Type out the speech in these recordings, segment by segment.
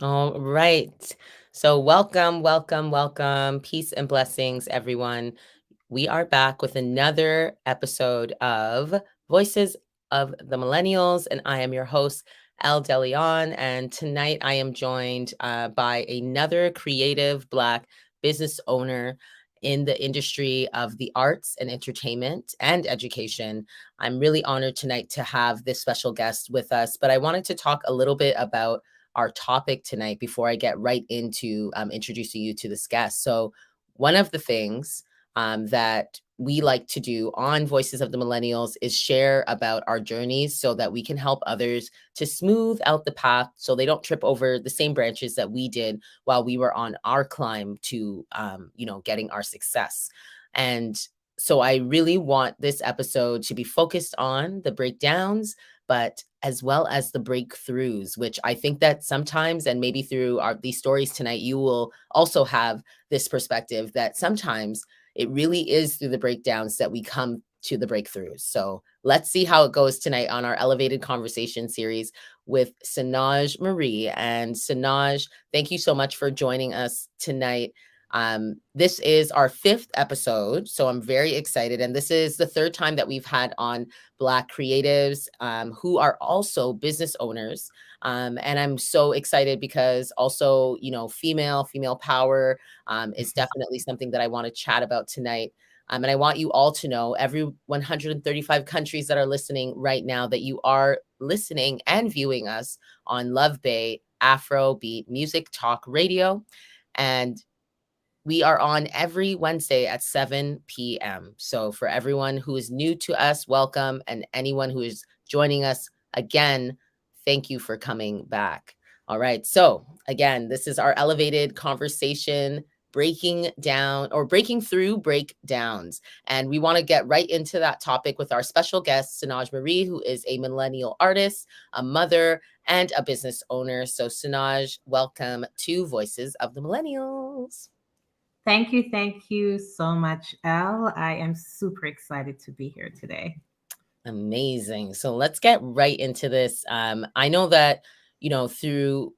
All right. So, welcome, welcome, welcome. Peace and blessings, everyone. We are back with another episode of Voices of the Millennials, and I am your host, Elle de Lyon. And tonight I am joined by another creative Black business owner in the industry of the arts and entertainment and education. I'm really honored tonight to have this special guest with us, but I wanted to talk a little bit about our topic tonight before I get right into introducing you to this guest. So, one of the things that we like to do on Voices of the Millennials is share about our journeys so that we can help others to smooth out the path so they don't trip over the same branches that we did while we were on our climb to, getting our success. And so I really want this episode to be focused on the breakdowns, but as well as the breakthroughs, which I think that sometimes, and maybe through these stories tonight, you will also have this perspective that sometimes it really is through the breakdowns that we come to the breakthroughs. So let's see how it goes tonight on our Elevated Conversation series with Sanaj Marie. And Sanaj, thank you so much for joining us tonight. This is our 5th episode, so I'm very excited. And this is the 3rd time that we've had on Black creatives who are also business owners. And I'm so excited because also, female power is definitely something that I want to chat about tonight. And I want you all to know, every 135 countries that are listening right now, that you are listening and viewing us on Love Bay Afrobeat Music Talk Radio. And we are on every Wednesday at 7 p.m. So for everyone who is new to us, welcome. And anyone who is joining us again, thank you for coming back. All right. So again, this is our Elevated Conversation, breaking down or breaking through breakdowns. And we want to get right into that topic with our special guest, Sanaj Marie, who is a millennial artist, a mother, and a business owner. So Sanaj, welcome to Voices of the Millennials. Thank you so much, Elle. I am super excited to be here today. Amazing. So let's get right into this. I know that, through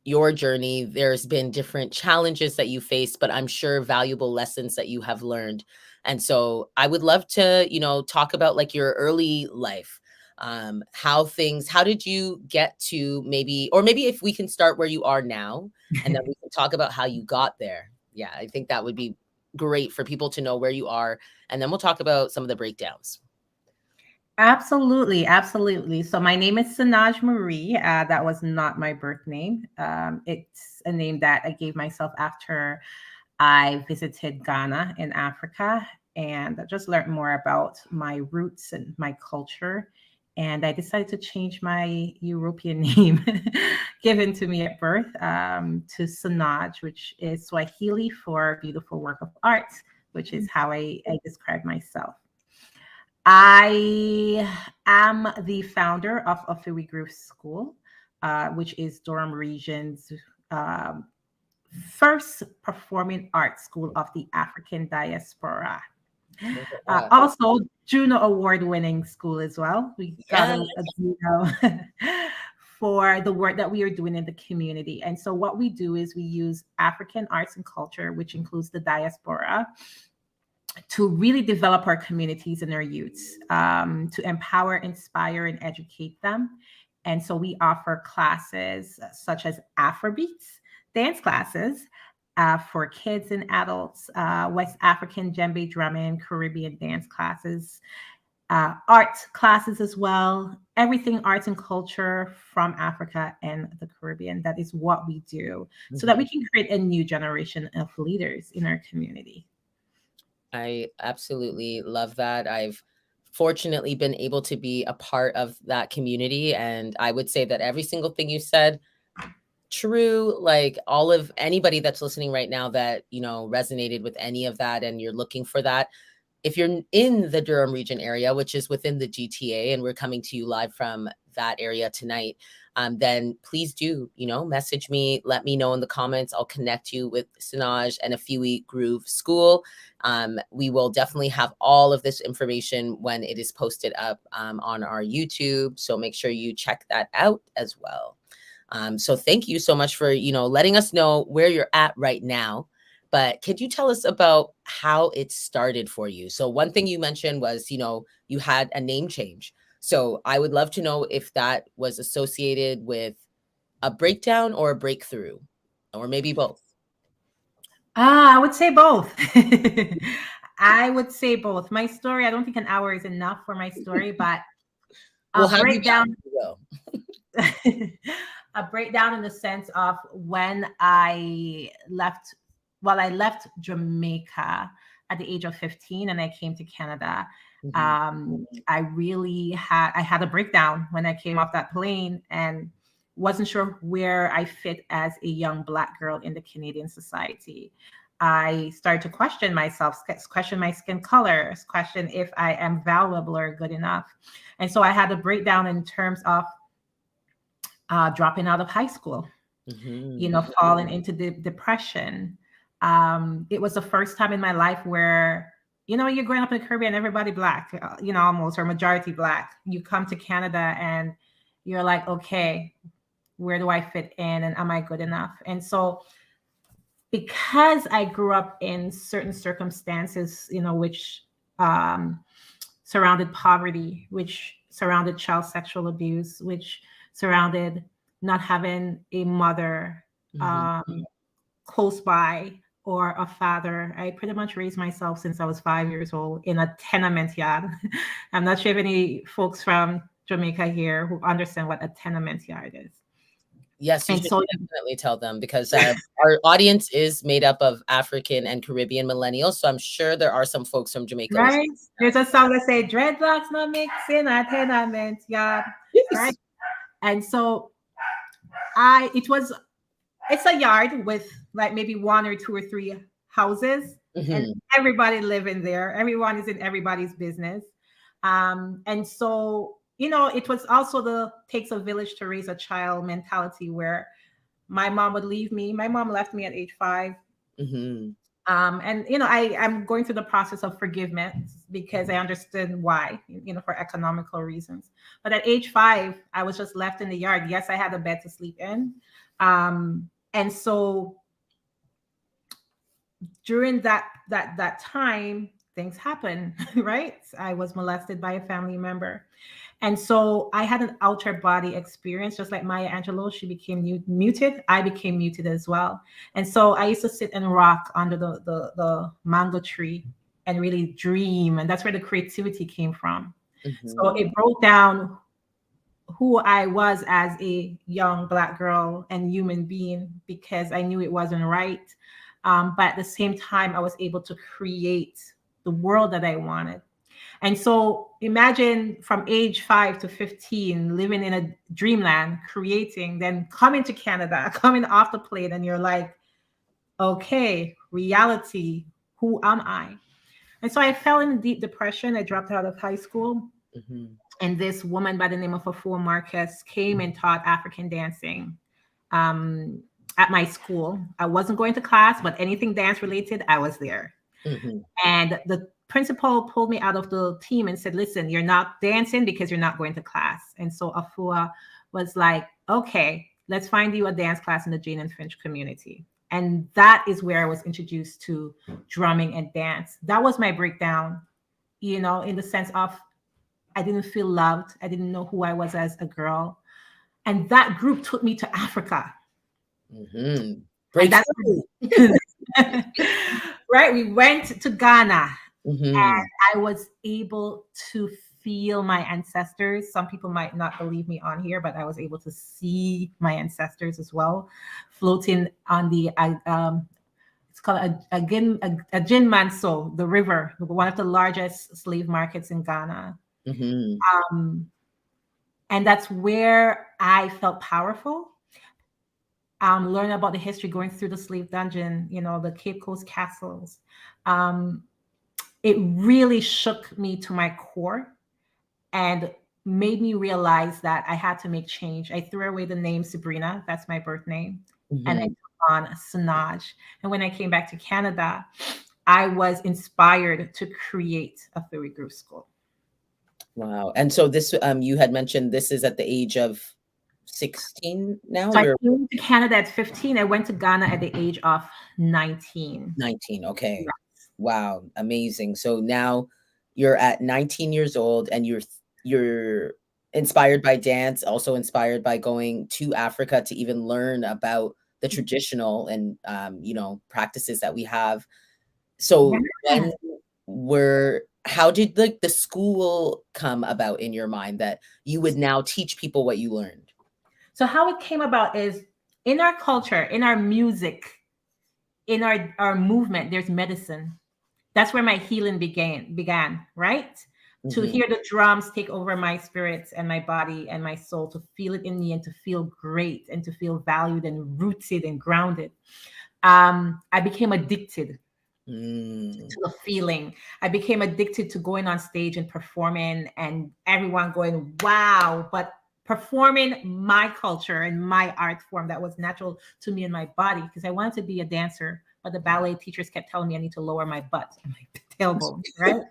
your journey, there's been different challenges that you faced, but I'm sure valuable lessons that you have learned. And so I would love to, talk about like your early life. How did you get to maybe if we can start where you are now, and then we can talk about how you got there. Yeah, I think that would be great for people to know where you are. And then we'll talk about some of the breakdowns. Absolutely, absolutely. So my name is Sanaj Marie. That was not my birth name. It's a name that I gave myself after I visited Ghana in Africa and I just learned more about my roots and my culture. And I decided to change my European name given to me at birth to Sanaj, which is Swahili for beautiful work of art, which is how I describe myself. I am the founder of Ofiwi Grove School, which is Durham Region's um, first performing arts school of the African diaspora. Wow. Also, Juno Award winning school as well. We got Yeah. a Juno for the work that we are doing in the community. And so, what we do is we use African arts and culture, which includes the diaspora, to really develop our communities and our youths, to empower, inspire, and educate them. And so we offer classes such as Afrobeats, dance classes for kids and adults, West African djembe drumming, Caribbean dance classes, art classes as well, everything arts and culture from Africa and the Caribbean. That is what we do so that Mhm. we can create a new generation of leaders in our community. I absolutely love that. I've fortunately been able to be a part of that community. And I would say that every single thing you said, true. Like all of anybody that's listening right now that, resonated with any of that and you're looking for that. If you're in the Durham region area, which is within the GTA, and we're coming to you live from that area tonight, then please do, message me, let me know in the comments. I'll connect you with Sanaj and a Fewy Groove School. We will definitely have all of this information when it is posted up on our YouTube. So make sure you check that out as well. So thank you so much for, letting us know where you're at right now. But could you tell us about how it started for you? So one thing you mentioned was, you had a name change. So I would love to know if that was associated with a breakdown or a breakthrough, or maybe both. I would say both. I would say both. My story, I don't think an hour is enough for my story, but a We'll have you back. breakdown, We will. a breakdown in the sense of when I left, well, I left Jamaica at the age of 15 and I came to Canada. Mhm. I had a breakdown when I came off that plane and wasn't sure where I fit as a young Black girl in the Canadian society. I started to question myself, question my skin colors, question if I am valuable or good enough. And so I had a breakdown in terms of dropping out of high school, Mhm. falling into the depression. It was the first time in my life where, you're growing up in the Caribbean, everybody Black, almost, or majority Black. You come to Canada and you're like, okay, where do I fit in and am I good enough? And so because I grew up in certain circumstances, which um, surrounded poverty, which surrounded child sexual abuse, which surrounded not having a mother Mhm. close by or a father. I pretty much raised myself since I was 5 years old in a tenement yard. I'm not sure if any folks from Jamaica here who understand what a tenement yard is. Yes, you And should so, definitely tell them because our audience is made up of African and Caribbean millennials. So I'm sure there are some folks from Jamaica listening right, to there's a song that say dreadlocks not mixing a tenement yard, that. right? Yes. And so it's a yard with like maybe one or two or three houses, and Mhm. everybody living there. Everyone is in everybody's business. And so, it was also the takes a village to raise a child mentality where my mom would leave me. My mom left me at age 5. Mhm. And I'm going through the process of forgiveness because I understood why, for economical reasons. But at age 5, I was just left in the yard. Yes, I had a bed to sleep in. And so during that time, things happen. Right, I was molested by a family member, and so I had an outer body experience, just like Maya Angelou. She became muted, I became muted as well. And so I used to sit and rock under the mango tree and really dream, and that's where the creativity came from. So Mhm. it broke down who I was as a young Black girl and human being because I knew it wasn't right. But at the same time, I was able to create the world that I wanted. And so imagine from age 5 to 15, living in a dreamland, creating, then coming to Canada, coming off the plane, and you're like, okay, reality, who am I? And so I fell in deep depression. I dropped out of high school, Mhm. and this woman by the name of Afua Marcus came and taught African dancing um, at my school. I wasn't going to class, but anything dance related, I was there. Mhm. And the principal pulled me out of the team and said, listen, you're not dancing because you're not going to class. And so Afua was like, okay, let's find you a dance class in the Jane and Finch community. And that is where I was introduced to drumming and dance. That was my breakdown, in the sense of I didn't feel loved. I didn't know who I was as a girl. And that group took me to Africa. Mhm. And that's Breakthrough. right. We went to Ghana. Mhm. I was able to feel my ancestors. Some people might not believe me on here, but I was able to see my ancestors as well, floating on the it's called a Gin Manso, the river, one of the largest slave markets in Ghana. Mhm. Um, and that's where I felt powerful. Learn about the history going through the slave dungeon, the Cape Coast castles. Um, it really shook me to my core and made me realize that I had to make change. I threw away the name Sabrina, that's my birth name, and I Mhm. took on Sanaj. And when I came back to Canada, I was inspired to create a theory group school. Wow. And so this, you had mentioned this is at the age of 16 now? So I You're came to Canada at 15. I went to Ghana at the age of 19. 19. Okay. Yeah. Wow, amazing. So now you're at 19 years old and you're inspired by dance, also inspired by going to Africa to even learn about the traditional and practices that we have. So when Yes. were how did like the school come about in your mind that you would now teach people what you learned? So how it came about is in our culture, in our music, in our movement, there's medicine. That's where my healing began, right? To Mhm. hear the drums take over my spirits and my body and my soul, to feel it in me and to feel great and to feel valued and rooted and grounded. I became addicted Mm. to the feeling. I became addicted to going on stage and performing and everyone going, wow, but performing my culture and my art form that was natural to me and my body because I wanted to be a dancer, but the ballet teachers kept telling me I need to lower my butt and my tailbone, right?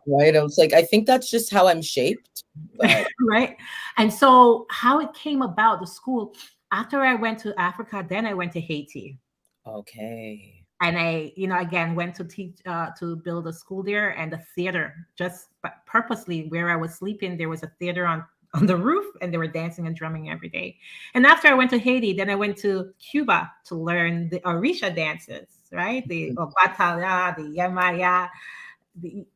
Right? I was like, I think that's just how I'm shaped, but Right. And so, how it came about, the school, after I went to Africa, then I went to Haiti. okay. And I, again, went to teach, to build a school there and a theater. Just purposely, where I was sleeping, there was a theater on the roof, and they were dancing and drumming every day. And after I went to Haiti, then I went to Cuba to learn the Orisha dances, right? The Batala, the Yamaya,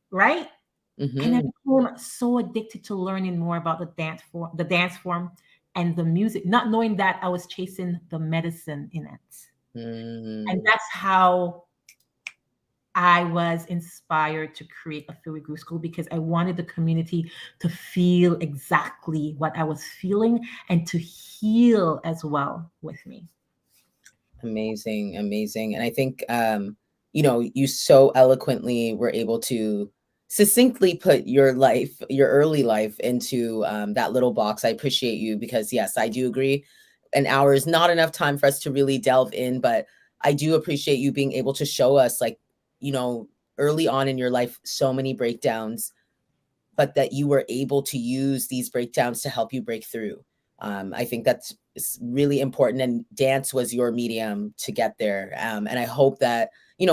right? And I Mhm. became so addicted to learning more about the dance form and the music, not knowing that I was chasing the medicine in it. And Mm. that's how I was inspired to create a Feel Good School because I wanted the community to feel exactly what I was feeling and to heal as well with me. Amazing, amazing. And I think you so eloquently were able to succinctly put your life, your early life into that little box. I appreciate you because yes, I do agree. An hour is not enough time for us to really delve in, but I do appreciate you being able to show us like, you know, early on in your life, so many breakdowns but that you were able to use these breakdowns to help you break through. I think that's really important, and dance was your medium to get there. And I hope that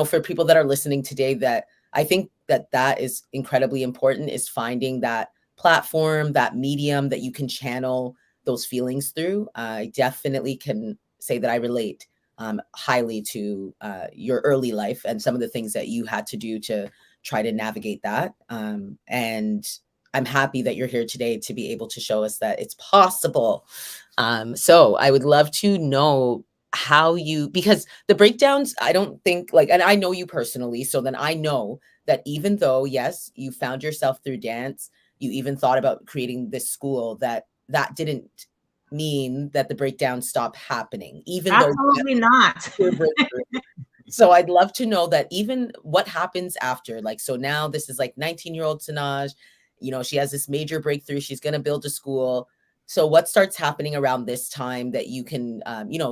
for people that are listening today, that I think that that is incredibly important is finding that platform, that medium that you can channel those feelings through. I definitely can say that I relate highly to your early life and some of the things that you had to do to try to navigate that. And I'm happy that you're here today to be able to show us that it's possible. So I would love to know how you, because the breakdowns, I don't think like, and I know you personally, so then I know that even though, yes, you found yourself through dance, you even thought about creating this school, that didn't mean that the breakdowns stopped happening, even though Absolutely not. your breakthrough. So I'd love to know that even what happens after, like, so now this is like 19-year-old Sanaj, she has this major breakthrough. She's going to build a school. So what starts happening around this time that you can,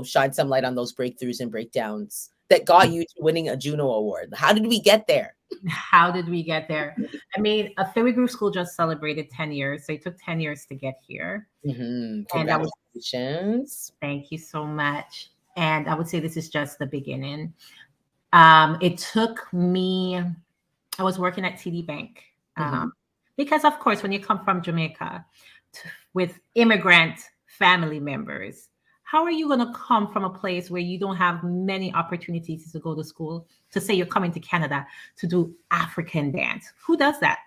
shine some light on those breakthroughs and breakdowns that got you to winning a Juno Award? How did we get there? How did we get there? I mean, a Fairy Group School just celebrated 10 years, so it took 10 years to get here. And I would Congratulations. thank you so much. And I would say this is just the beginning. It took me, I was working at TD Bank Hmm. because, of course, when you come from Jamaica with immigrant family members, how are you going to come from a place where you don't have many opportunities to go to school to say you're coming to Canada to do African dance? Who does that?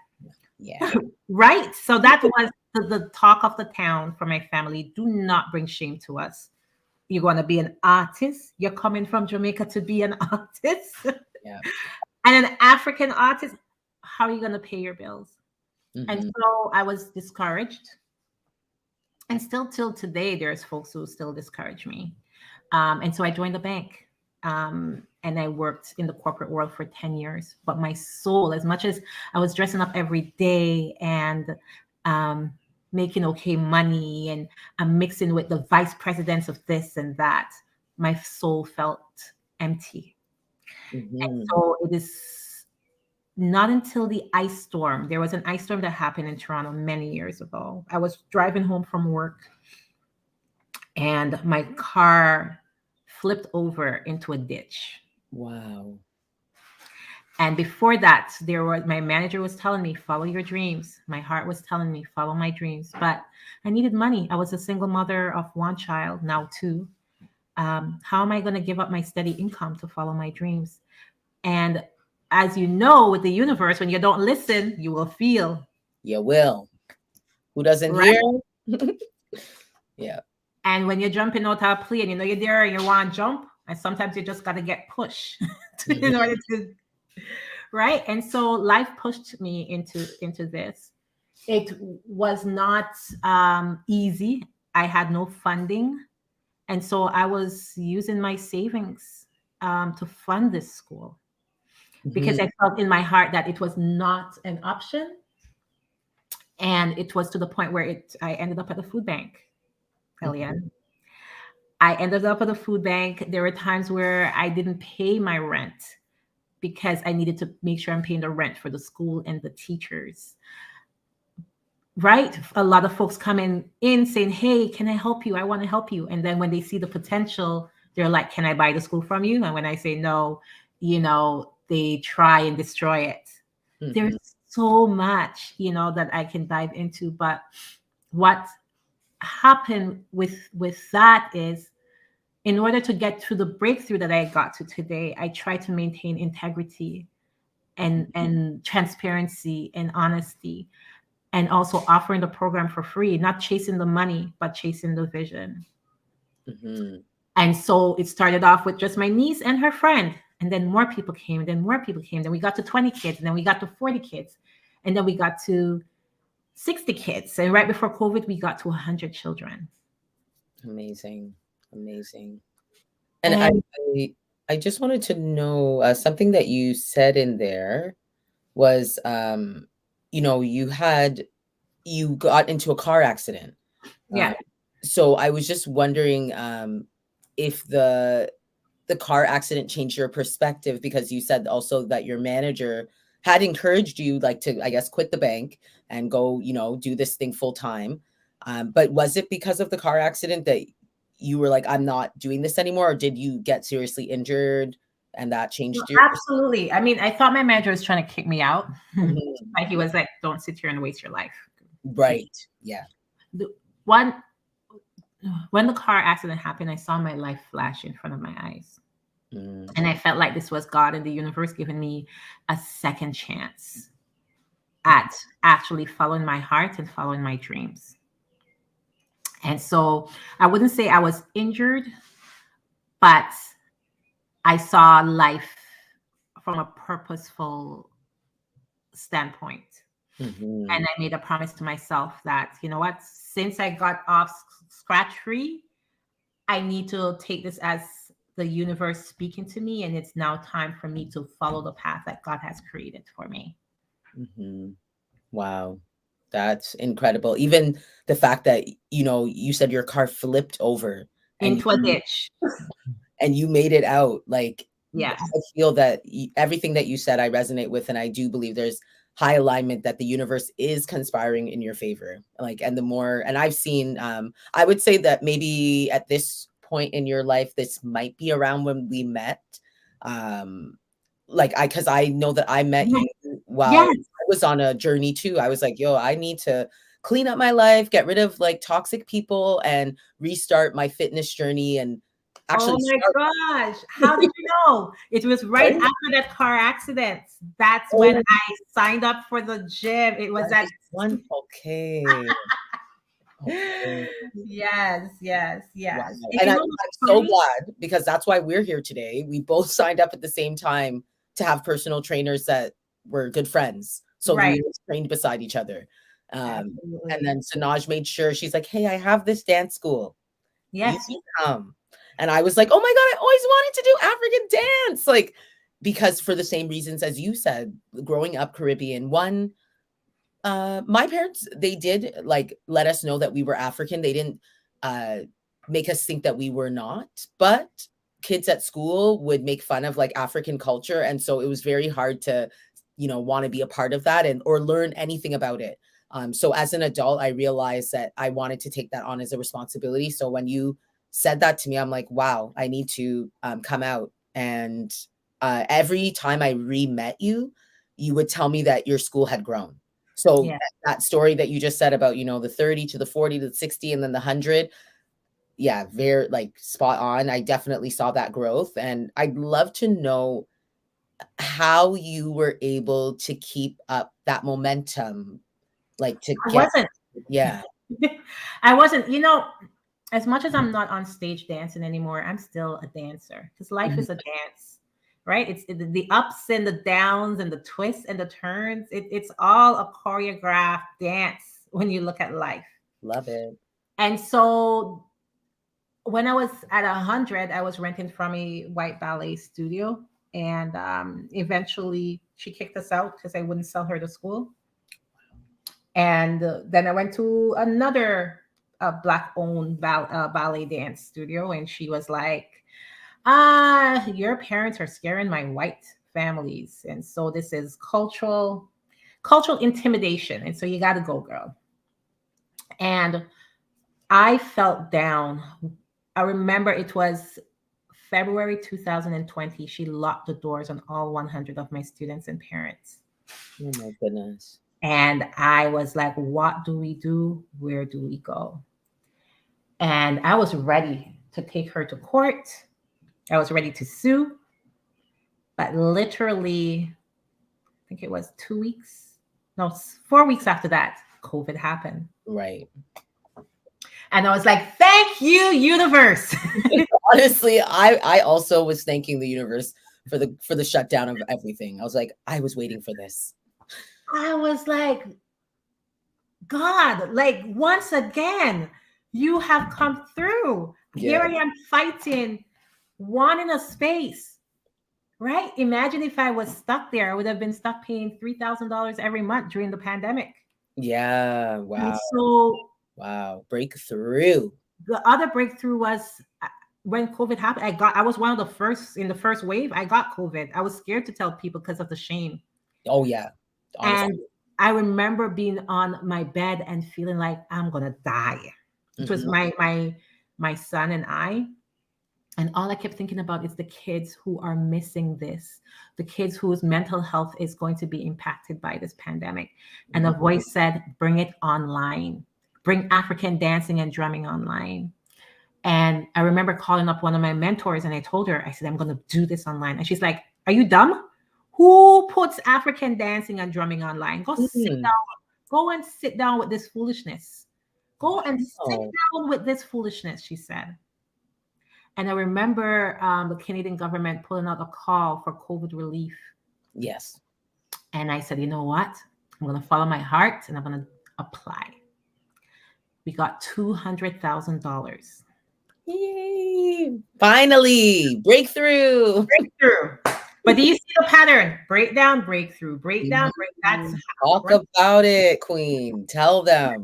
Yeah. Right. So that was the talk of the town for my family. Do not bring shame to us. You're going to be an artist. You're coming from Jamaica to be an artist Yeah. and an African artist. How are you going to pay your bills? And Hmm. so I was discouraged. And still till today, there's folks who still discourage me. And so I joined the bank. And I worked in the corporate world for 10 years. But my soul, as much as I was dressing up every day and um, making okay money, and I'm mixing with the vice presidents of this and that, my soul felt empty. And Hmm. so it is not until the ice storm, there was an ice storm that happened in Toronto many years ago. I was driving home from work and my car flipped over into a ditch. Wow. And before that, my manager was telling me, follow your dreams. My heart was telling me, follow my dreams. But I needed money. I was a single mother of one child, now two. How am I going to give up my steady income to follow my dreams? And as you know, with the universe, when you don't listen, you will feel. You will. Who doesn't Right. hear? Yeah. And when you're jumping out of a plane, you know you're there and you want to jump. And sometimes you just got to get pushed in order to, right? And so life pushed me into this. It was not easy. I had no funding. And so I was using my savings to fund this school because Mhm, I felt in my heart that it was not an option. And it was to the point where I ended up at the food bank, mhm, Elian. I ended up at the food bank. There were times where I didn't pay my rent because I needed to make sure I'm paying the rent for the school and the teachers. Right? A lot of folks coming in saying, hey, can I help you? I want to help you. And then when they see the potential, they're like, can I buy the school from you? And when I say no, they try and destroy it. There's mhm, so much, that I can dive into. But what happened with that is, in order to get to the breakthrough that I got to today, I try to maintain integrity and transparency and honesty, and also offering the program for free, not chasing the money, but chasing the vision. mhm. And so it started off with just my niece and her friend. And then more people came, and then more people came. Then we got to 20 kids, and then we got to 40 kids. And then we got to 60 kids. And right before COVID, we got to 100 children. Amazing. Amazing. And And I just wanted to know something that you said in there was, you got into a car accident. yeah, So I was just wondering if the car accident changed your perspective, because you said also that your manager had encouraged you like to, I guess, quit the bank and go, do this thing full time. But was it because of the car accident that you were like, I'm not doing this anymore, or did you get seriously injured and that changed your absolutely. I mean, I thought my manager was trying to kick me out. Mhm. Like he was like, don't sit here and waste your life. Right. Yeah. The one When the car accident happened, I saw my life flash in front of my eyes. Mm, And I felt like this was God and the universe giving me a second chance at actually following my heart and following my dreams. And so I wouldn't say I was injured, but I saw life from a purposeful standpoint. And mhm, I made a promise to myself that, you know what, since I got off scratch free, I need to take this as the universe speaking to me, and it's now time for me to follow the path that God has created for me. mhm. Wow. That's incredible. Even the fact that, you said your car flipped over and Into a ditch. you made it out. Like, Yes. I feel that everything that you said, I resonate with, and I do believe there's high alignment that the universe is conspiring in your favor. Like, and the more, and I've seen, I would say that maybe at this point in your life, this might be around when we met. Um, because I know that I met Yes. you while Yes. I was on a journey too. I was like, yo, I need to clean up my life, get rid of like toxic people, and restart my fitness journey and Oh actually my start. gosh. How did you know? It was right Right? after that car accident. That's when Oh, I signed up for the gym. It was at right. One. Okay. Okay. yes, yes, Wow. yes. And And you I'm know what's so funny? glad, because that's why we're here today. We both signed up at the same time to have personal trainers that were good friends. So Right. we were trained beside each other. And Absolutely. then Sanaj made sure, she's like, hey, I have this dance school. You Yes. should come. And I was like, oh my God, I always wanted to do African dance. Like, because for the same reasons as you said, growing up Caribbean, one, my parents, they did like let us know that we were African. They didn't uh make us think that we were not, but kids at school would make fun of like African culture, and so it was very hard to want to be a part of that and or learn anything about it. So as an adult, I realized that I wanted to take that on as a responsibility. So when you said that to me, I'm like, wow, I need to come out. And every time I re-met you, you would tell me that your school had grown. So Yeah. that story that you just said about, the 30 to the 40 to the 60 and then the 100, yeah, very like spot on. I definitely saw that growth. And I'd love to know how you were able to keep up that momentum, like to I get, wasn't. yeah. I wasn't, as much as I'm not on stage dancing anymore, I'm still a dancer because life Mhm. is a dance, right? It's the ups and the downs and the twists and the turns. It's all a choreographed dance when you look at life. Love it. And so when I was at 100, I was renting from a white ballet studio. And eventually she kicked us out because I wouldn't sell her to school. And then I went to another black owned ballet dance studio. And she was like, your parents are scaring my white families. And so this is cultural intimidation. And so you got to go, girl. And I felt down. I remember it was February 2020. She locked the doors on all 100 of my students and parents. Oh my goodness. And I was like, what do we do? Where do we go? And I was ready to take her to court. I was ready to sue. But literally, I think it was 2 weeks, no, 4 weeks after that, COVID happened. Right. And I was like, thank you, universe. Honestly, I also was thanking the universe for the shutdown of everything. I was like, I was waiting for this. I was like, God, like once again, you have come through. Here Yeah. I am fighting, wanting a space, right? Imagine if I was stuck there. I would have been stuck paying $3,000 every month during the pandemic. Yeah. And Wow. so Wow. Breakthrough. the other breakthrough was when COVID happened. I was one of the first in the first wave. I got COVID. I was scared to tell people because of the shame. Oh yeah. And Honestly. I remember being on my bed and feeling like I'm gonna die. It was Mhm. my son and I. And all I kept thinking about is the kids who are missing this, the kids whose mental health is going to be impacted by this pandemic. And a Mhm. voice said, bring it online, bring African dancing and drumming online. And I remember calling up one of my mentors and I told her, I said, I'm going to do this online. And she's like, are you dumb? Who puts African dancing and drumming online? Mm. Go and sit down with this foolishness. Go and sit Wow. down with this foolishness, she said. And I remember the Canadian government pulling out a call for COVID relief. Yes. And I said, you know what? I'm going to follow my heart and I'm going to apply. We got $200,000. Yay. Finally, breakthrough. Breakthrough. But do you see the pattern? Breakdown, breakthrough, breakdown, break. That's Mm. how, Talk right? about it, Queen. Tell them.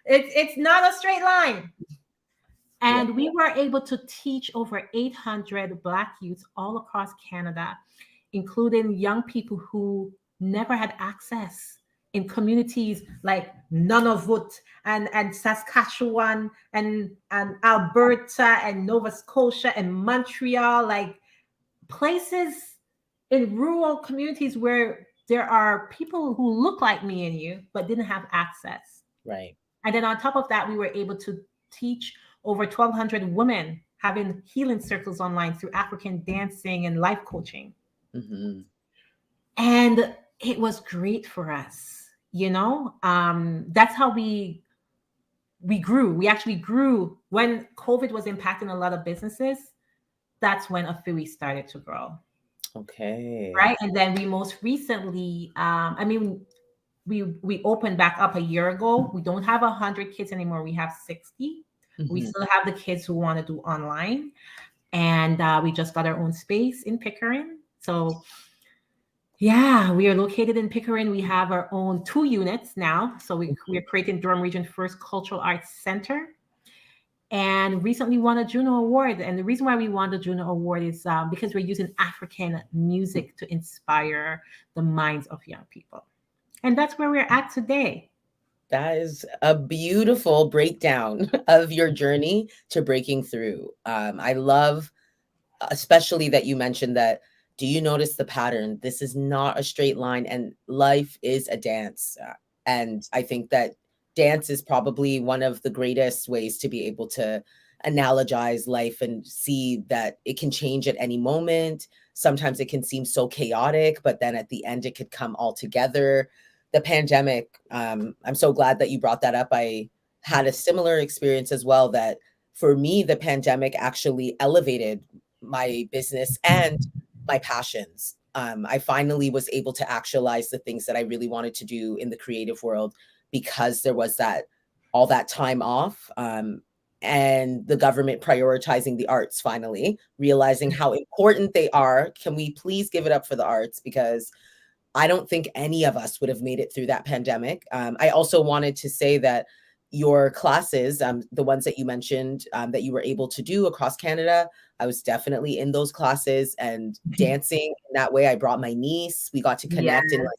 It's not a straight line. Yeah. And we were able to teach over 800 Black youths all across Canada, including young people who never had access in communities like Nunavut and Saskatchewan and Alberta and Nova Scotia and Montreal, like places in rural communities where there are people who look like me and you, but didn't have access. Right. And then on top of that, we were able to teach over 1,200 women having healing circles online through African dancing and life coaching. Mhm. And it was great for us. That's how we grew. We actually grew when COVID was impacting a lot of businesses. That's when Afui started to grow. Okay. Right. And then we most recently, we opened back up a year ago. We don't have 100 kids anymore. We have 60. We Mhm. still have the kids who want to do online, and we just got our own space in Pickering. So yeah, we are located in Pickering. We have our own 2 units now. So we are creating Durham Region First Cultural Arts Center, and recently won a Juno Award. And the reason why we won the Juno Award is because we're using African music to inspire the minds of young people. And that's where we're at today. That is a beautiful breakdown of your journey to breaking through. I love, especially that you mentioned that. Do you notice the pattern? This is not a straight line, and life is a dance. And I think that dance is probably one of the greatest ways to be able to analogize life and see that it can change at any moment. Sometimes it can seem so chaotic, but then at the end, it could come all together. The pandemic, I'm so glad that you brought that up. I had a similar experience as well, that for me, the pandemic actually elevated my business and my passions. I finally was able to actualize the things that I really wanted to do in the creative world because there was that all that time off, and the government prioritizing the arts, finally realizing how important they are. Can we please give it up for the arts? Because I don't think any of us would have made it through that pandemic. I also wanted to say that your classes, the ones that you mentioned, that you were able to do across Canada, I was definitely in those classes and dancing in that way. I brought my niece. We got to Yeah. connect in like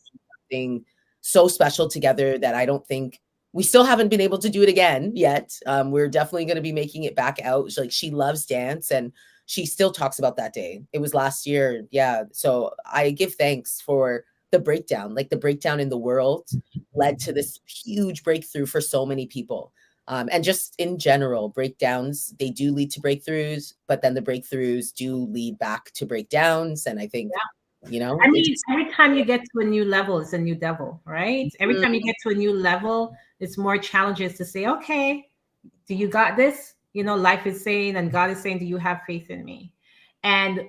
something so special together that I don't think we still haven't been able to do it again yet. We're definitely going to be making it back out. Like, she loves dance, and she still talks about that day. It was last year. Yeah. So I give thanks for the breakdown, like the breakdown in the world led to this huge breakthrough for so many people. And just in general, breakdowns, they do lead to breakthroughs, but then the breakthroughs do lead back to breakdowns. And I think, I it mean, just, every time you get to a new level, it's a new devil, right? Every time you get to a new level, it's more challenges to say, okay, do you got this? Life is saying, and God is saying, do you have faith in me? And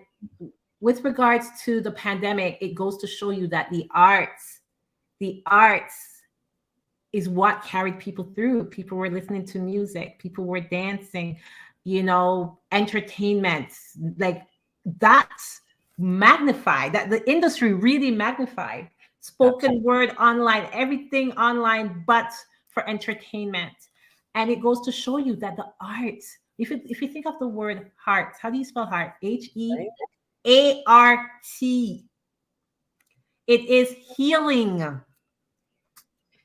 with regards to the pandemic, it goes to show you that the arts is what carried people through. People were listening to music, people were dancing, entertainment, like that magnified, that the industry really magnified spoken word online, everything online, but for entertainment. And it goes to show you that the arts, if you think of the word heart, how do you spell heart? right? Heart. It is healing.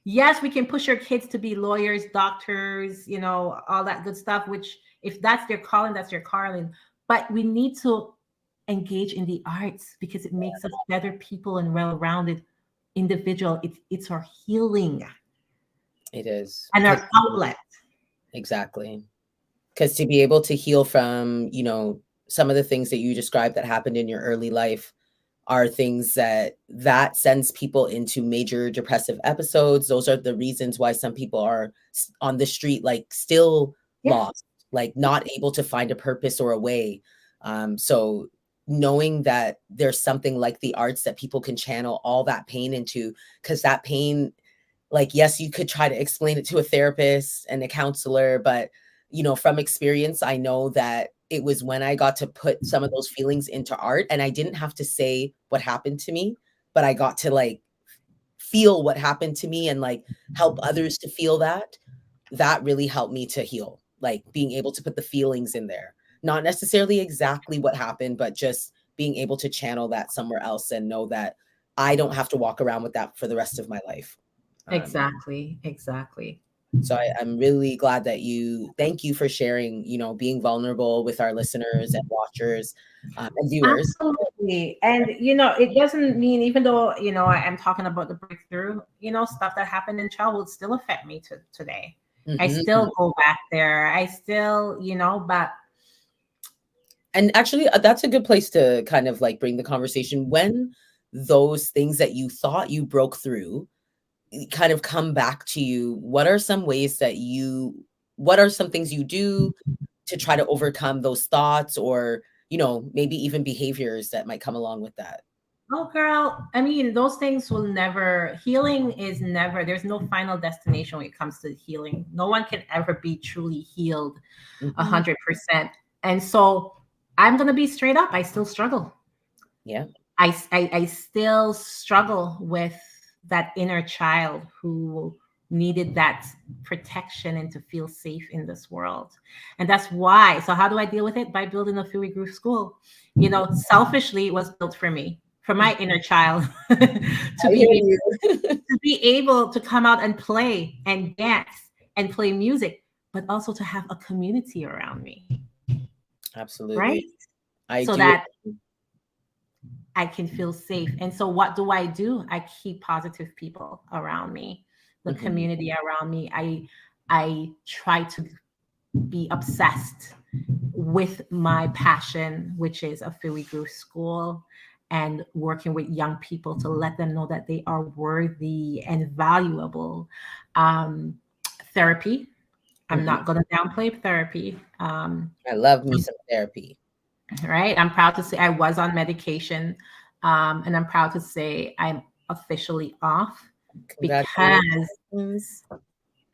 Yes, we can push our kids to be lawyers, doctors, all that good stuff, which if that's their calling, that's their calling. But we need to engage in the arts because it makes us better people and well-rounded individual. It's our healing It is. and our outlet. Exactly. Because to be able to heal from, some of the things that you described that happened in your early life are things that sends people into major depressive episodes. Those are the reasons why some people are on the street, like still Yeah, lost, like not able to find a purpose or a way. So knowing that there's something like the arts that people can channel all that pain into, because that pain, like, yes, you could try to explain it to a therapist and a counselor, but from experience, I know that it was when I got to put some of those feelings into art, and I didn't have to say what happened to me, but I got to like feel what happened to me and like help others to feel that. That really helped me to heal, like being able to put the feelings in there, not necessarily exactly what happened, but just being able to channel that somewhere else and know that I don't have to walk around with that for the rest of my life. um, exactly. so I'm really glad that thank you for sharing, being vulnerable with our listeners and watchers, and viewers. Absolutely. And it doesn't mean, even though I am talking about the breakthrough, stuff that happened in childhood still affect me to today. I Mhm. still go back there. I still, but And actually, that's a good place to kind of like bring the conversation. When those things that you thought you broke through kind of come back to you, what are some things you do to try to overcome those thoughts, or maybe even behaviors that might come along with that? oh girl, I mean, those things will never, healing is never, there's no final destination when it comes to healing. No one can ever be truly healed Mhm. 100%. And so I'm going to be straight up. I still struggle. Yeah. I still struggle with that inner child who needed that protection and to feel safe in this world. And that's why. So how do I deal with it? By building a Fury Groove School. Selfishly, it was built for me, for my inner child, to I be hear able you. be able to come out and play and dance and play music, but also to have a community around me, right? Absolutely. I So do. that I can feel safe. And so what do? I keep positive people around me, the Mhm. community around me. I try to be obsessed with my passion, which is a Philly Grove School, and working with young people to let them know that they are worthy and valuable. Um, Therapy. I'm Mhm. not going to downplay therapy. I love me some therapy. Right. I'm proud to say I was on medication. And I'm proud to say I'm officially off because Congratulations.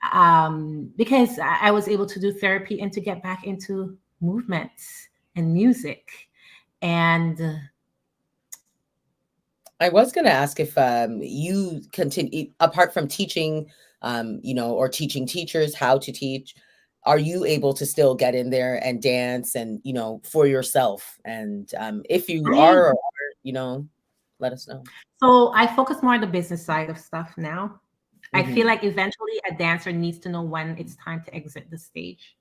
I was able to do therapy and to get back into movement and music. And I was going to ask if you continue, apart from teaching, or teaching teachers how to teach, are you able to still get in there and dance and, for yourself? And if you I are, or aren't, let us know. so I focus more on the business side of stuff now. I feel Hmm. like eventually a dancer needs to know when it's time to exit the stage.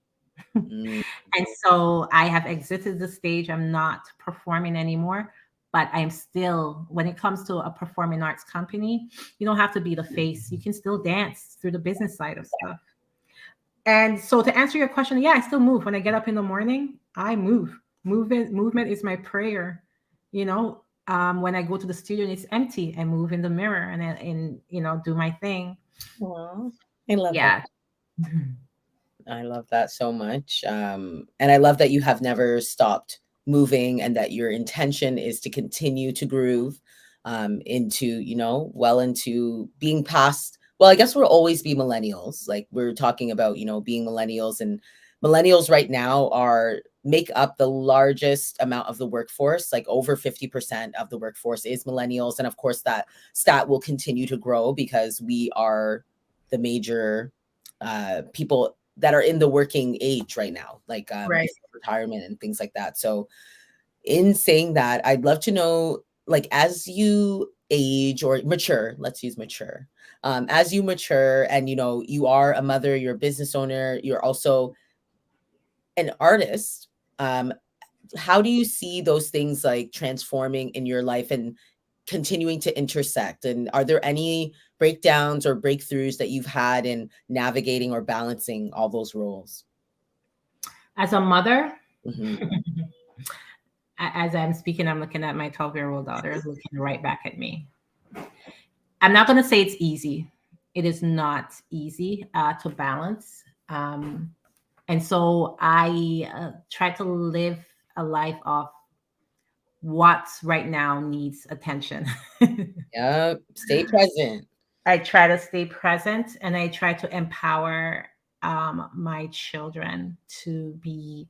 Mm, And so I have exited the stage. I'm not performing anymore, but I am still, when it comes to a performing arts company, you don't have to be the face. You can still dance through the business side of stuff. And so to answer your question, yeah, I still move. When I get up in the morning, I move. Movement is my prayer. When I go to the studio and it's empty, I move in the mirror and do my thing. aw, I love that. Yeah. I love that so much. And I love that you have never stopped moving and that your intention is to continue to groove into, well into being past. Well, I guess we'll always be millennials. Like we're talking about, being millennials, and millennials right now are make up the largest amount of the workforce. Like over 50% of the workforce is millennials. And of course that stat will continue to grow because we are the major people that are in the working age right now, like Right. before retirement and things like that. So, in saying that, I'd love to know, like, as you age or mature, let's use mature, as you mature, and you are a mother, you're a business owner, you're also an artist. How do you see those things like transforming in your life and continuing to intersect? And are there any breakdowns or breakthroughs that you've had in navigating or balancing all those roles? As a mother, Hmm. as I'm speaking, I'm looking at my 12-year-old daughter looking right back at me. I'm not going to say it's easy. It is not easy to balance. And so I try to live a life of what right now needs attention. Yep. Stay present. I try to stay present and I try to empower my children to be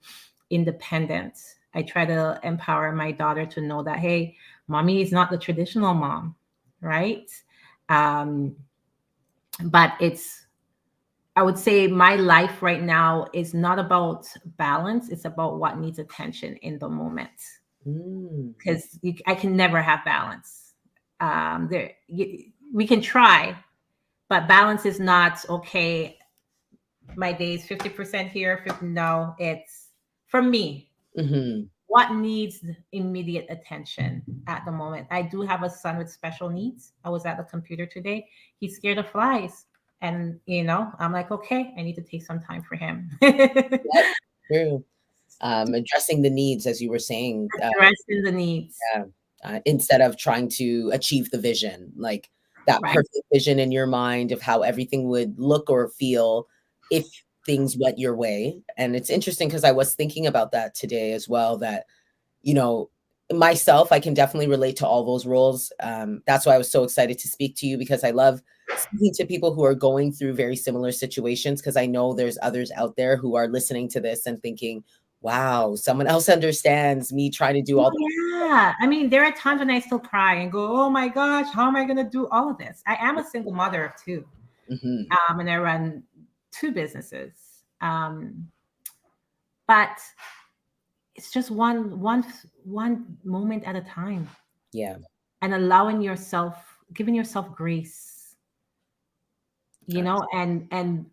independent. I try to empower my daughter to know that, hey, mommy is not the traditional mom, right? Um, but I would say my life right now is not about balance, it's about what needs attention in the moment. Mm, Because I can never have balance. We can try, but balance is not okay. My day is 50% here, 50. No, it's for me. mhm. What needs immediate attention at the moment? I do have a son with special needs. I was at the computer today. He's scared of flies. And, I'm like, okay, I need to take some time for him. Yep, true. Addressing the needs, as you were saying, Addressing the needs. yeah, instead of trying to achieve the vision, like that Right. perfect vision in your mind of how everything would look or feel if things went your way. And it's interesting because I was thinking about that today as well, that, you know, myself, I can definitely relate to all those roles. That's why I was so excited to speak to you, because I love speaking to people who are going through very similar situations, because I know there's others out there who are listening to this and thinking, wow, someone else understands me trying to do Oh, all the. yeah. I mean, there are times when I still cry and go, oh my gosh, how am I going to do all of this? I am a single mother of two, Mhm. and I run two businesses. But it's just one moment at a time, Yeah. and giving yourself grace. you know, and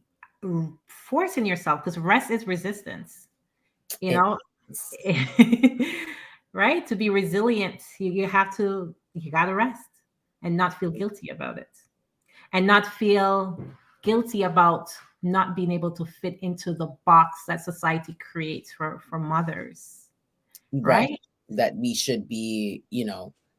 forcing yourself, because rest is resistance, you It know. is. Right, to be resilient, you have to, you got to rest and not feel guilty about it, and not feel guilty about not being able to fit into the box that society creates for mothers, Right. right? That we should be,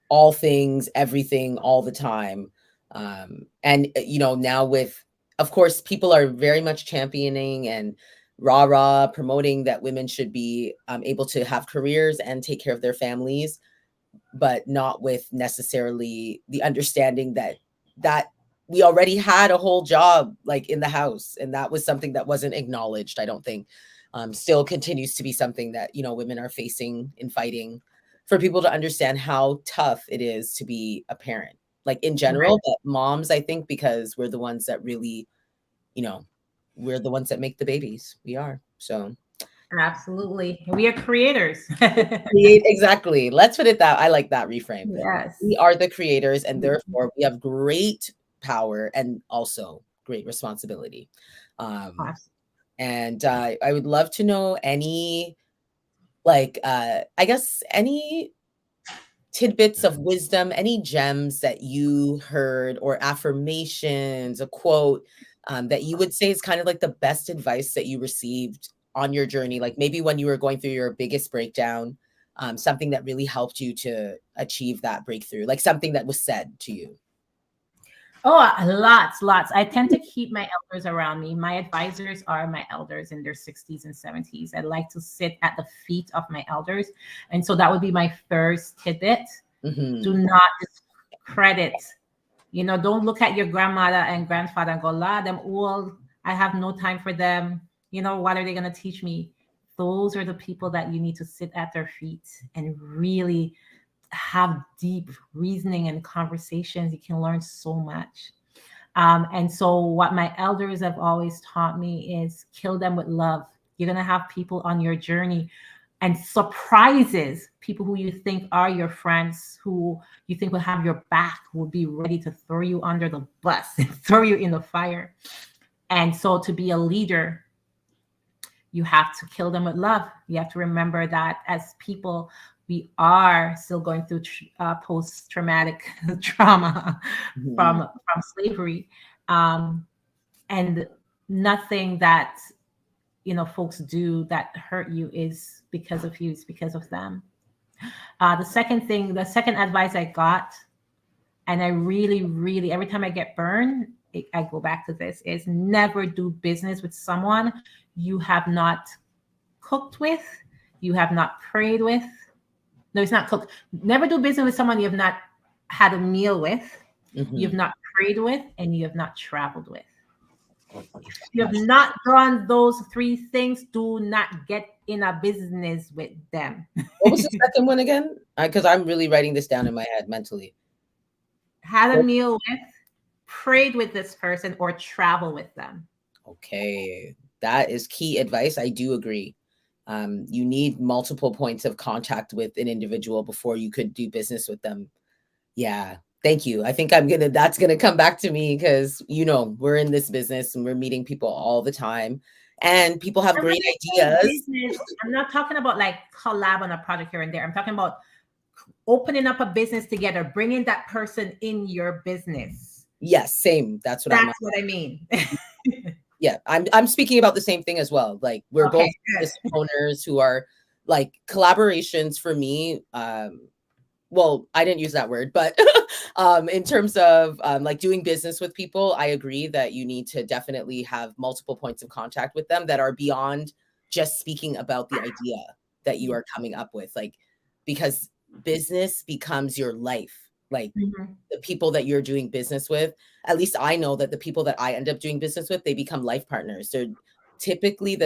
all things, everything, all the time. And, now with, of course, people are very much championing and rah rah promoting that women should be able to have careers and take care of their families, but not with necessarily the understanding that we already had a whole job like in the house, and that was something that wasn't acknowledged, I don't think. Still continues to be something that women are facing and fighting for people to understand how tough it is to be a parent, like in Right. general, but moms, I think, because we're the ones that really, you know we're the ones that make the babies. We are. So Absolutely. We are creators. create, exactly. Let's put it that I like that reframe. We Yes. are the creators, and therefore we have great power and also great responsibility. Um, Abs- and I would love to know any, like, I guess, any tidbits of wisdom, any gems that you heard, or affirmations, a quote that you would say is kind of like the best advice that you received on your journey, like maybe when you were going through your biggest breakdown, something that really helped you to achieve that breakthrough, like something that was said to you. Oh, lots, lots. I tend to keep my elders around me. My advisors are my elders in their 60s and 70s. I like to sit at the feet of my elders. And so that would be my first tidbit. Do Hmm. not discredit, don't look at your grandmother and grandfather and go, la, them old. I have no time for them. What are they going to teach me? Those are the people that you need to sit at their feet and really have deep reasoning and conversations. You can learn so much. And so, what my elders have always taught me is kill them with love. You're going to have people on your journey and surprises, people who you think are your friends, who you think will have your back, will be ready to throw you under the bus and throw you in the fire. And so, to be a leader, you have to kill them with love. You have to remember that as people, we are still going through post-traumatic trauma Hmm. from slavery, um, and nothing that folks do that hurt you is because of you; it's because of them. The second advice I got, and I really, really, every time I get burned, I go back to this: is never do business with someone you have not cooked with, you have not prayed with. No, it's not cooked. Never do business with someone you have not had a meal with, you have Hmm. not prayed with, and you have not traveled with. If you have That's, not done those three things, do not get in a business with them. what was the second one again? Because I'm really writing this down in my head mentally. Had a meal with, prayed with this person, or travel with them. Okay, that is key advice. I do agree. You need multiple points of contact with an individual before you could do business with them. Yeah, thank you. I think that's gonna come back to me because we're in this business and we're meeting people all the time, and people have And when great I say ideas. business, I'm not talking about like collab on a project here and there. I'm talking about opening up a business together, bringing that person in your business. Yes, same. That's what I meant. That's what I mean. Yeah, I'm speaking about the same thing as well. Like we're both Okay, good. business owners who are like collaborations for me. Well, I didn't use that word, but in terms of like doing business with people, I agree that you need to definitely have multiple points of contact with them that are beyond just speaking about the idea that you are coming up with. Like, because business becomes your life. Like, Mhm. the people that you're doing business with, at least I know that the people that I end up doing business with, they become life partners. They're typically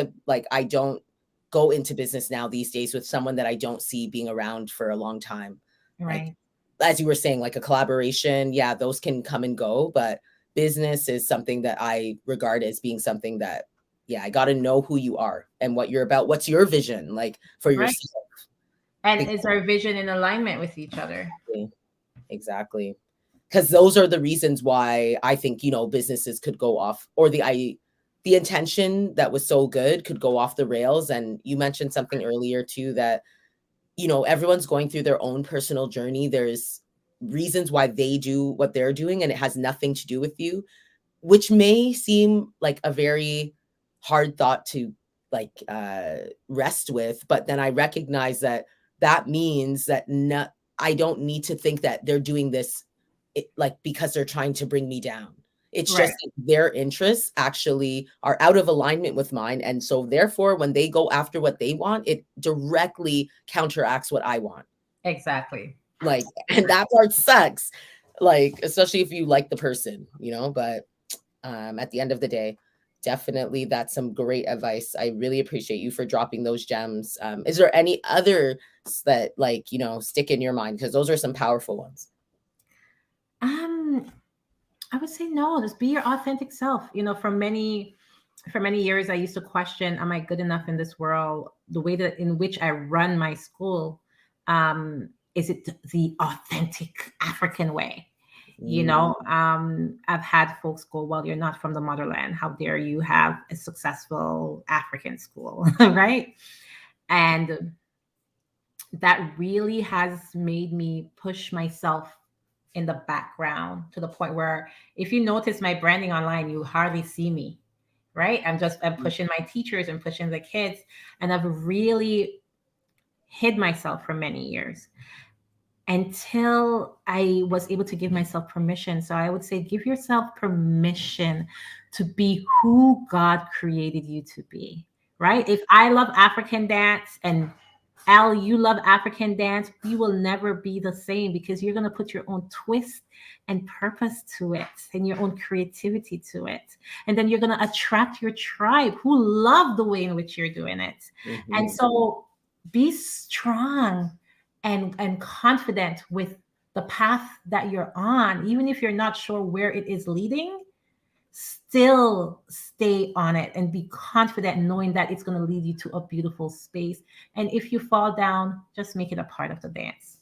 I don't go into business now these days with someone that I don't see being around for a long time. Like, Right. as you were saying, like a collaboration, yeah, those can come and go, but business is something that I regard as being something that, yeah, I got to know who you are and what you're about. What's your vision like for Right. yourself? And is our vision in alignment with each other? Exactly. Exactly. because those are the reasons why I think, you know, businesses could go off, or the intention that was so good could go off the rails. And you mentioned something earlier too, that, you know, everyone's going through their own personal journey. There's reasons why they do what they're doing, and it has nothing to do with you, which may seem like a very hard thought to like rest with. But then I recognize that that means that I don't need to think that they're doing this like because they're trying to bring me down. It's Right. just that their interests actually are out of alignment with mine. And so therefore, when they go after what they want, it directly counteracts what I want. Exactly. Like, and that part sucks. Like, especially if you like the person, you know, but at the end of the day, definitely that's some great advice. I really appreciate you for dropping those gems. Is there any others that, like, you know, stick in your mind? Because those are some powerful ones. Um, I would say no, just be your authentic self. You know, for many years I used to question, am I good enough in this world? The way that in which I run my school, is it the authentic African way? You Mm, know, I've had folks go, well, you're not from the motherland. How dare you have a successful African school, right? And that really has made me push myself in the background to the point where if you notice my branding online, you hardly see me, right? I'm mm, pushing my teachers and pushing the kids, and I've really hid myself for many years until I was able to give myself permission. So I would say give yourself permission to be who God created you to be, right? If I love African dance and Al, you love African dance, you will never be the same because you're going to put your own twist and purpose to it and your own creativity to it. And then you're going to attract your tribe who love the way in which you're doing it. And mhm. so be strong and confident with the path that you're on, even if you're not sure where it is leading. Still stay on it and be confident knowing that it's going to lead you to a beautiful space. And if you fall down, just make it a part of the dance.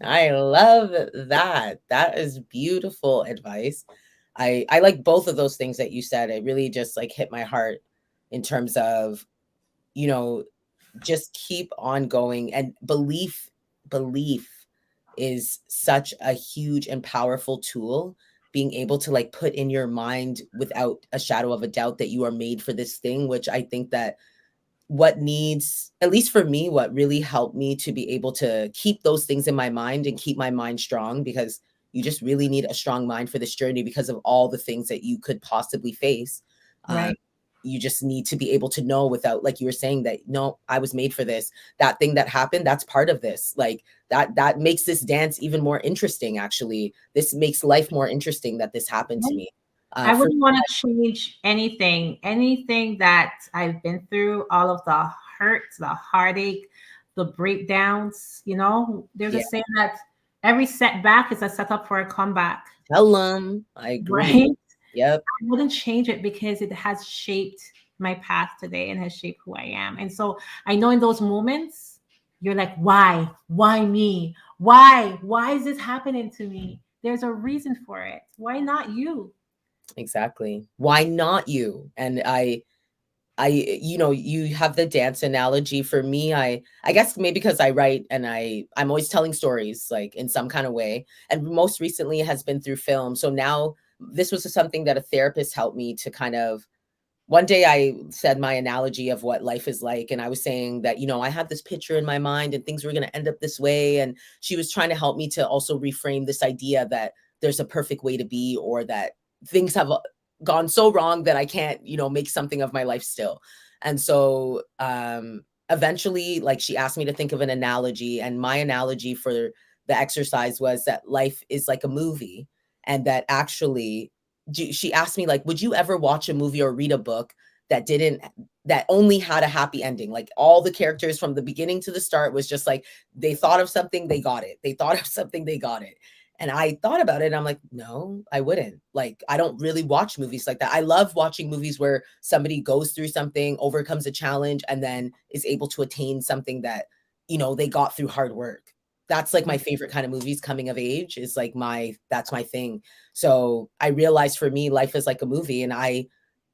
I love that. That is beautiful advice. I like both of those things that you said. It really just like hit my heart in terms of, you know, just keep on going. And belief is such a huge and powerful tool, being able to like put in your mind without a shadow of a doubt that you are made for this thing, which I think that what needs, at least for me, what really helped me to be able to keep those things in my mind and keep my mind strong, because you just really need a strong mind for this journey because of all the things that you could possibly face. um, Right. you just need to be able to know without, like you were saying, that no, I was made for this. That thing that happened, that's part of this. Like that makes this dance even more interesting. Actually, this makes life more interesting that this happened to me. I For wouldn't want to change anything that I've been through, all of the hurts, the heartache, the breakdowns. You know, there's a Yeah, saying that every setback is a setup for a comeback, tell them I agree. right? Yep. I wouldn't change it because it has shaped my path today and has shaped who I am. And so I know in those moments, you're like, why? Why me? Why? Why is this happening to me? There's a reason for it. Why not you? Exactly. Why not you? And you know, you have the dance analogy. For me, I guess maybe because I write and I'm always telling stories like in some kind of way. And most recently it has been through film. So now this was something that a therapist helped me to kind of, one day I said my analogy of what life is like. And I was saying that, you know, I had this picture in my mind and things were going to end up this way. And she was trying to help me to also reframe this idea that there's a perfect way to be, or that things have gone so wrong that I can't, you know, make something of my life still. And so eventually, like, she asked me to think of an analogy. And my analogy for the exercise was that life is like a movie, and that actually, she asked me, like, would you ever watch a movie or read a book that didn't, that only had a happy ending? Like, all the characters from the beginning to the start was just like, they thought of something, they got it. They thought of something, they got it. And I thought about it and I'm like, no, I wouldn't. Like, I don't really watch movies like that. I love watching movies where somebody goes through something, overcomes a challenge, and then is able to attain something that, you know, they got through hard work. that's like my favorite kind of movies. Coming of age is like that's my thing. So I realized for me, life is like a movie, and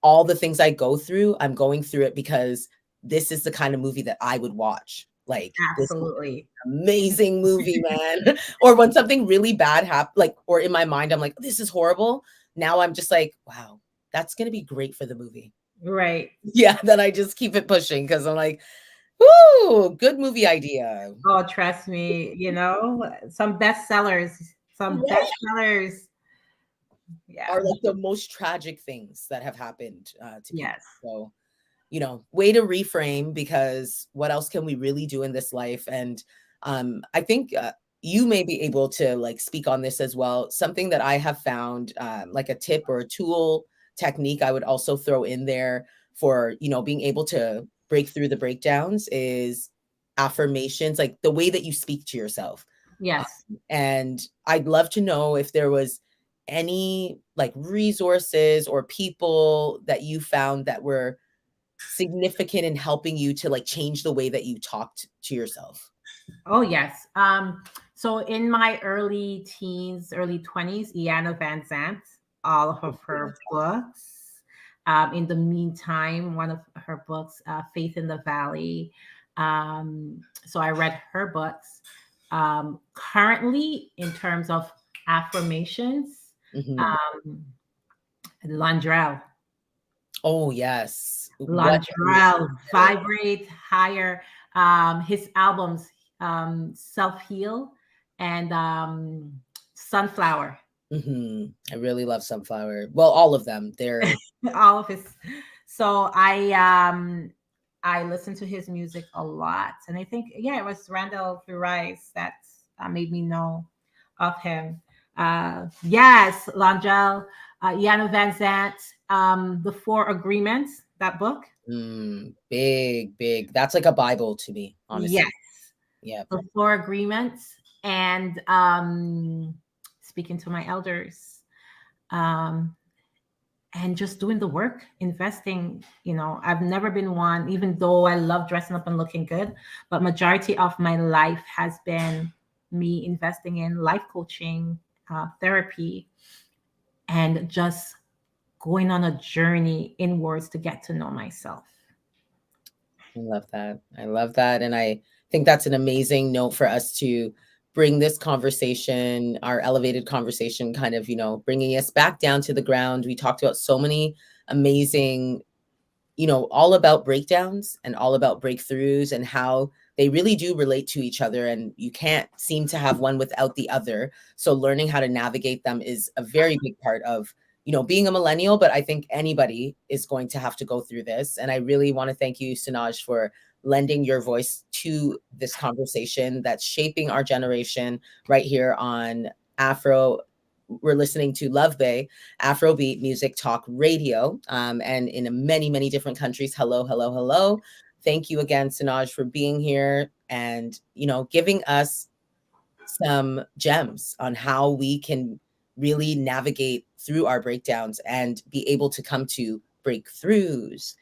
all the things I go through, I'm going through it because this is the kind of movie that I would watch. Like, this is Absolutely. an amazing movie, man. Or when something really bad happens, like, or in my mind, I'm like, this is horrible. Now I'm just like, wow, that's gonna be great for the movie. Right. Yeah, then I just keep it pushing because I'm like, "Ooh, good movie idea." Oh, trust me, some bestsellers, some Right? bestsellers. Are Yeah. like the most tragic things that have happened, to people. Yes. So, way to reframe, because what else can we really do in this life? And I think you may be able to like speak on this as well. Something that I have found, like a tip or a tool technique, I would also throw in there for being able to break through the breakdowns is affirmations, like the way that you speak to yourself. Yes. And I'd love to know if there was any like resources or people that you found that were significant in helping you to like change the way that you talked to yourself. Oh, yes. So in my early teens, early 20s, Iana Van Zant, all of her books. In the meantime, one of her books, Faith in the Valley. So I read her books. Currently, in terms of affirmations, Mhm. um, Landrell. Oh, yes. What a Landrell, master. Vibrate Higher. His albums, Self Heal and Sunflower. Mhm. I really love Sunflower. Well, all of them. They're All of his. So I listened to his music a lot, and I think it was Randall Rice that made me know of him. Yes, Langell, Iana Van Zant, The Four Agreements, that book. big, big. That's like a Bible to me, Yes, honestly. Yeah. the Four Agreements, and speaking to my elders. Um, and just doing the work, investing. I've never been one, even though I love dressing up and looking good, but majority of my life has been me investing in life coaching, therapy, and just going on a journey inwards to get to know myself. I love that. I love that. And I think that's an amazing note for us to bring this conversation, our elevated conversation, kind of, bringing us back down to the ground. We talked about so many amazing, all about breakdowns and all about breakthroughs and how they really do relate to each other. And you can't seem to have one without the other. So learning how to navigate them is a very big part of being a millennial, but I think anybody is going to have to go through this. And I really want to thank you, Sanaj, for lending your voice to this conversation that's shaping our generation right here on Afro. We're listening to Love Bay, Afrobeat Music Talk Radio, and in many, many different countries. Hello, hello, hello. Thank you again, Sanaj, for being here and, giving us some gems on how we can really navigate through our breakdowns and be able to come to breakthroughs.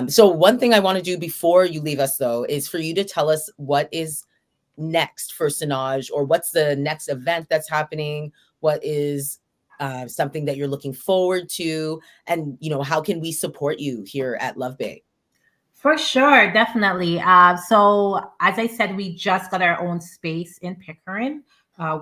So one thing I want to do before you leave us, though, is for you to tell us what is next for Sanaj, or what's the next event that's happening? What is something that you're looking forward to? And, how can we support you here at Love Bay? For sure, definitely. So, as I said, we just got our own space in Pickering.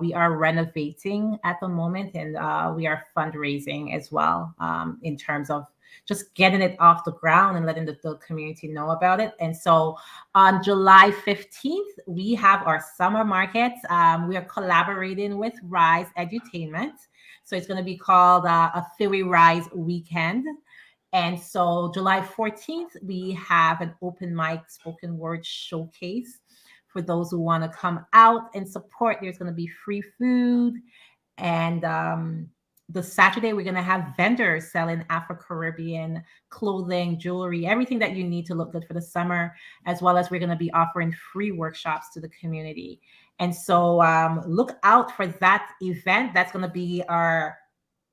We are renovating at the moment, and we are fundraising as well, in terms of just getting it off the ground and letting the community know about it. And so, on July 15th, we have our summer market. We are collaborating with Rise Edutainment. So, it's going to be called a Philly Rise Weekend. And so July 14th, we have an open mic spoken word showcase for those who want to come out and support. There's going to be free food. And the Saturday, we're going to have vendors selling Afro Caribbean clothing, jewelry, everything that you need to look good for the summer, as well as we're going to be offering free workshops to the community. And so look out for that event. That's going to be our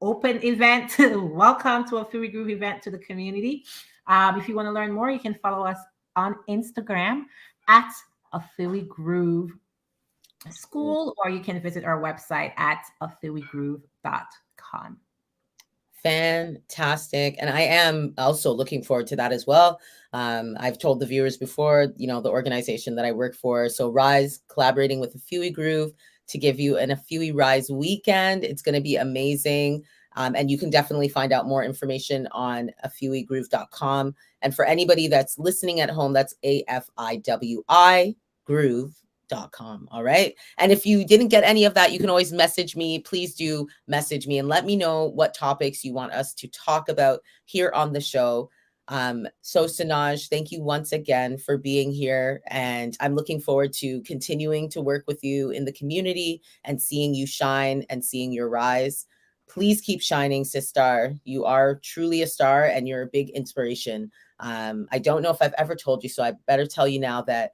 open event. Welcome to a Fury Groove event to the community. If you want to learn more, you can follow us on Instagram at a Philly Groove. school, or you can visit our website at afiligroove.com. Fantastic. And I am also looking forward to that as well. I've told the viewers before, the organization that I work for. So Rise collaborating with Afui Groove to give you an Afui Rise weekend. It's going to be amazing. And you can definitely find out more information on afuigroove.com. And for anybody that's listening at home, that's AFIWI groove.com. All right. And if you didn't get any of that, you can always message me. Please do message me and let me know what topics you want us to talk about here on the show. So Sanaj, thank you once again for being here. And I'm looking forward to continuing to work with you in the community and seeing you shine and seeing your rise. Please keep shining, Sis Star. You are truly a star and you're a big inspiration. I don't know if I've ever told you, so I better tell you now that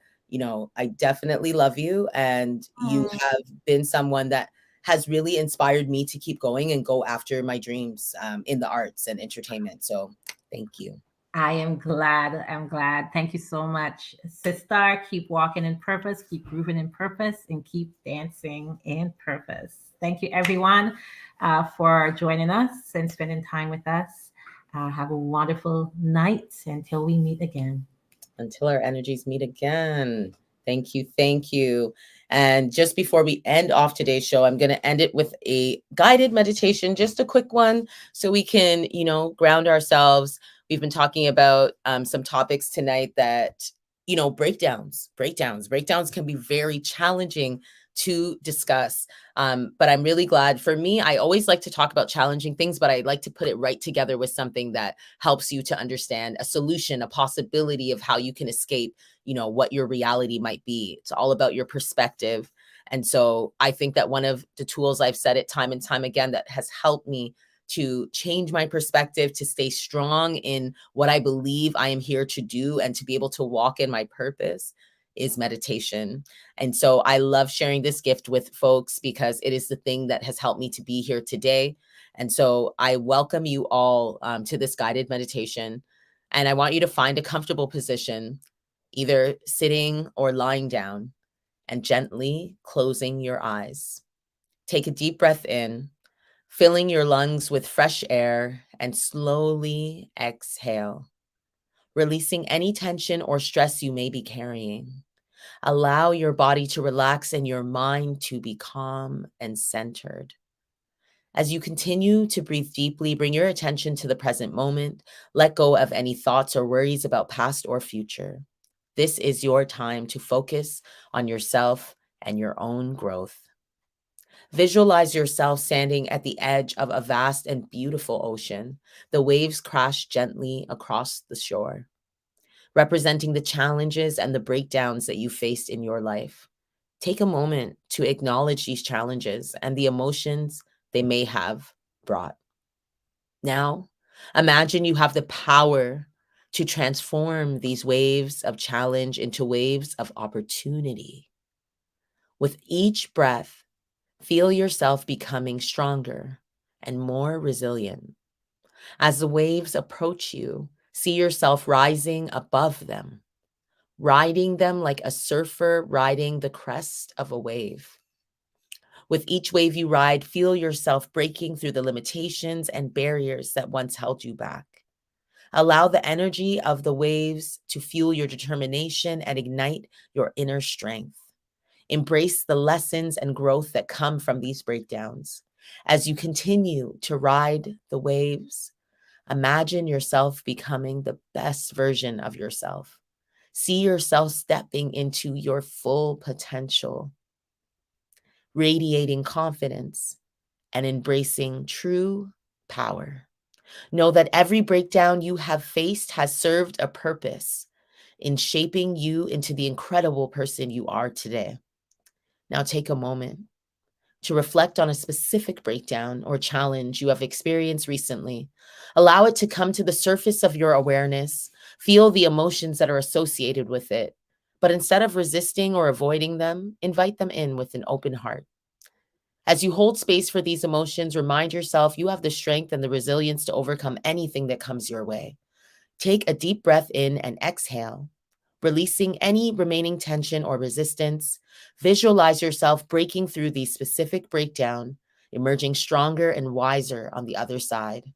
I definitely love you, and you Mm. have been someone that has really inspired me to keep going and go after my dreams in the arts and entertainment. So thank you. I am glad. I'm glad. Thank you so much, sister. Keep walking in purpose, keep grooving in purpose, and keep dancing in purpose. Thank you, everyone, for joining us and spending time with us. Have a wonderful night until we meet again. Until our energies meet again. Thank you. Thank you. And just before we end off today's show, I'm going to end it with a guided meditation, just a quick one, so we can, ground ourselves. We've been talking about some topics tonight that, breakdowns can be very challenging to discuss. But I'm really glad. For me, I always like to talk about challenging things, but I like to put it right together with something that helps you to understand a solution, a possibility of how you can escape, what your reality might be. It's all about your perspective. And so I think that one of the tools, I've said it time and time again, that has helped me to change my perspective, to stay strong in what I believe I am here to do, and to be able to walk in my purpose, is meditation. And so I love sharing this gift with folks because it is the thing that has helped me to be here today. And so I welcome you all to this guided meditation. And I want you to find a comfortable position, either sitting or lying down, and gently closing your eyes. Take a deep breath in, filling your lungs with fresh air, and slowly exhale, releasing any tension or stress you may be carrying. Allow your body to relax and your mind to be calm and centered. As you continue to breathe deeply, bring your attention to the present moment. Let go of any thoughts or worries about past or future. This is your time to focus on yourself and your own growth. Visualize yourself standing at the edge of a vast and beautiful ocean. The waves crash gently across the shore, representing the challenges and the breakdowns that you faced in your life. Take a moment to acknowledge these challenges and the emotions they may have brought. Now, imagine you have the power to transform these waves of challenge into waves of opportunity. With each breath, feel yourself becoming stronger and more resilient. As the waves approach you, see yourself rising above them, riding them like a surfer riding the crest of a wave. With each wave you ride, feel yourself breaking through the limitations and barriers that once held you back. Allow the energy of the waves to fuel your determination and ignite your inner strength. Embrace the lessons and growth that come from these breakdowns. As you continue to ride the waves, imagine yourself becoming the best version of yourself. See yourself stepping into your full potential, radiating confidence and embracing true power. Know that every breakdown you have faced has served a purpose in shaping you into the incredible person you are today. Now take a moment to reflect on a specific breakdown or challenge you have experienced recently. Allow it to come to the surface of your awareness. Feel the emotions that are associated with it. But instead of resisting or avoiding them, invite them in with an open heart. As you hold space for these emotions, remind yourself you have the strength and the resilience to overcome anything that comes your way. Take a deep breath in and exhale, Releasing any remaining tension or resistance, visualize yourself breaking through the specific breakdown, emerging stronger and wiser on the other side.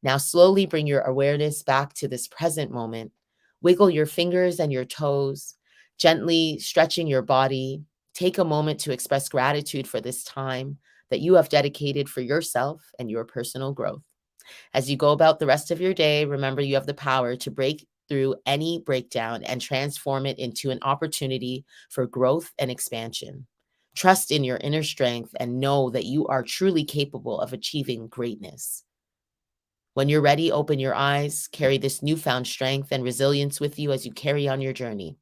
Now, slowly bring your awareness back to this present moment. Wiggle your fingers and your toes, gently stretching your body. Take a moment to express gratitude for this time that you have dedicated for yourself and your personal growth. As you go about the rest of your day, remember you have the power to break through any breakdown and transform it into an opportunity for growth and expansion. Trust in your inner strength and know that you are truly capable of achieving greatness. When you're ready, open your eyes, carry this newfound strength and resilience with you as you carry on your journey.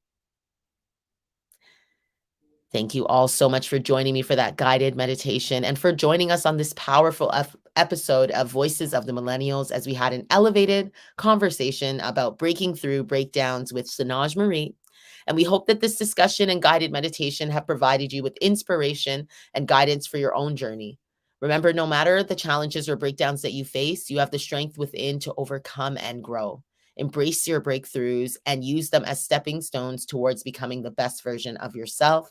Thank you all so much for joining me for that guided meditation and for joining us on this powerful episode of Voices of the Millennials as we had an elevated conversation about breaking through breakdowns with Sanaj Marie. And we hope that this discussion and guided meditation have provided you with inspiration and guidance for your own journey. Remember, no matter the challenges or breakdowns that you face, you have the strength within to overcome and grow. Embrace your breakthroughs and use them as stepping stones towards becoming the best version of yourself.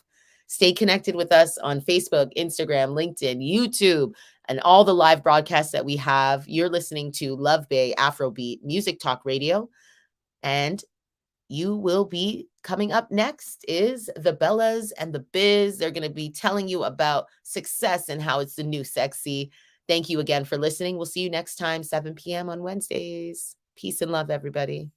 Stay connected with us on Facebook, Instagram, LinkedIn, YouTube, and all the live broadcasts that we have. You're listening to Love Bay Afrobeat Music Talk Radio. And you will be coming up next is the Bellas and the Biz. They're going to be telling you about success and how it's the new sexy. Thank you again for listening. We'll see you next time, 7 p.m. on Wednesdays. Peace and love, everybody.